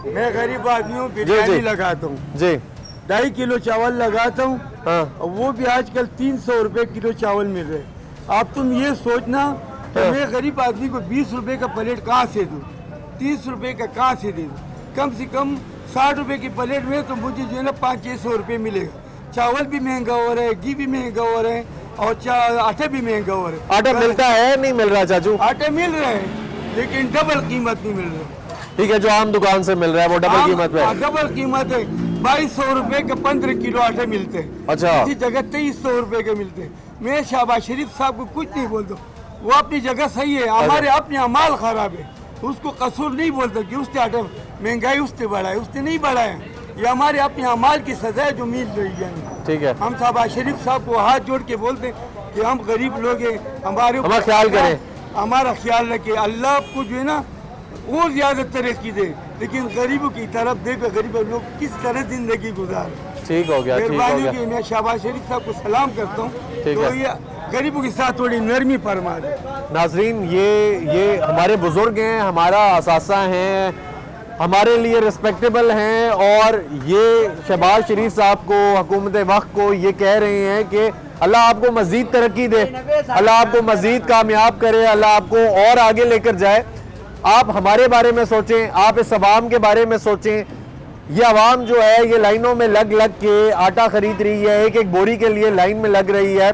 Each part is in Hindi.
मैं गरीब आदमी हूँ, बिरयानी लगाता हूँ जी। 2.5 किलो चावल लगाता हूँ, हाँ और वो भी आजकल 300 रुपए किलो चावल मिल रहे हैं। अब तुम ये सोचना कि हाँ। मैं गरीब आदमी को 20 रुपए का प्लेट कहाँ से दूँ, 30 रुपए का कहाँ से दे दूँ? कम से कम 60 रुपए की प्लेट में तो मुझे जो है ना 500-600 रुपये मिलेगा। चावल भी महंगा हो रहा है, घी भी महंगा हो रहा है, और आटा भी महंगा हो रहा है। आटा मिलता है नहीं मिल रहा चाचू? आटे मिल रहे हैं लेकिन डबल कीमत नहीं मिल रही। ठीक है, जो आम दुकान से मिल रहा है वो डबल कीमत पे है। डबल कीमत है। 2200 रुपए के 15 किलो आटे मिलते हैं। अच्छा। इसी जगह 2300 रुपए के मिलते हैं। मैं शहबाज शरीफ साहब को कुछ नहीं बोलता, वो अपनी जगह सही है, हमारे अपने अमाल खराब है, उसको कसूर नहीं बोलता कि उसने आटा महंगाई उसने बढ़ाया, उसने नहीं बढ़ाया। ये हमारे अपने अमाल की सजा है जो मिल रही है। ठीक है, हम शहबाज शरीफ साहब को हाथ जोड़ के बोलते हैं कि हम गरीब लोग हैं, हमारा ख्याल करें, हमारा ख्याल रखे। अल्लाह आपको जो है ना और ज्यादा तरक्की दे, लेकिन गरीबों की तरफ देखो, गरीब लोग किस तरह जिंदगी गुजारे। ठीक हो गया, ठीक हो मेहरबानी गया। की मैं शहबाज शरीफ साहब को सलाम करता हूँ, ठीक तो है। ये गरीबों के साथ थोड़ी नरमी फरमा दे। नाजरीन, ये हमारे बुजुर्ग हैं, हमारा असासा हैं, हमारे लिए रिस्पेक्टेबल हैं, और ये शहबाज शरीफ साहब को, हुकूमत वक्त को ये कह रहे हैं कि अल्लाह आपको मजीद तरक्की दे, अल्लाह आपको मजीद कामयाब करे, अल्लाह आपको और आगे लेकर जाए। आप हमारे बारे में सोचें, आप इस अवाम के बारे में सोचें। ये अवाम जो है ये लाइनों में लग लग के आटा खरीद रही है, एक एक बोरी के लिए लाइन में लग रही है।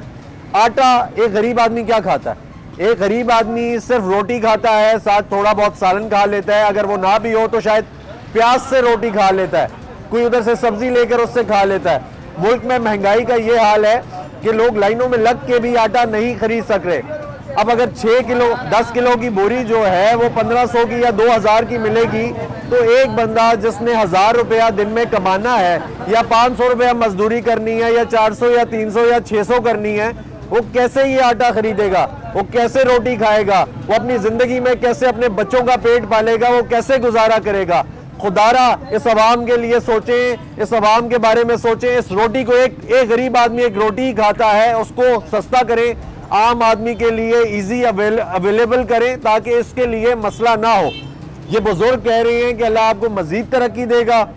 आटा एक गरीब आदमी क्या खाता है? एक गरीब आदमी सिर्फ रोटी खाता है, साथ थोड़ा बहुत सालन खा लेता है, अगर वो ना भी हो तो शायद प्याज से रोटी खा लेता है, कोई उधर से सब्जी लेकर उससे खा लेता है। मुल्क में महंगाई का ये हाल है कि लोग लाइनों में लग के भी आटा नहीं खरीद सक रहे। अब अगर 6 किलो 10 किलो की बोरी जो है वो 1500 की या 2000 की मिलेगी, तो एक बंदा जिसने 1000 रुपया दिन में कमाना है, या 500 रुपया मजदूरी करनी है, या 400 या 300 या 600 करनी है, वो कैसे ये आटा खरीदेगा? वो कैसे रोटी खाएगा? वो अपनी जिंदगी में कैसे अपने बच्चों का पेट पालेगा? वो कैसे गुजारा करेगा? खुदारा इस अवाम के लिए सोचें, इस अवाम के बारे में सोचें। इस रोटी को एक गरीब आदमी एक रोटी ही खाता है, उसको सस्ता करें, आम आदमी के लिए इजी अवेलेबल करें, ताकि इसके लिए मसला ना हो। ये बुजुर्ग कह रहे हैं कि अल्लाह आपको मजीद तरक्की देगा।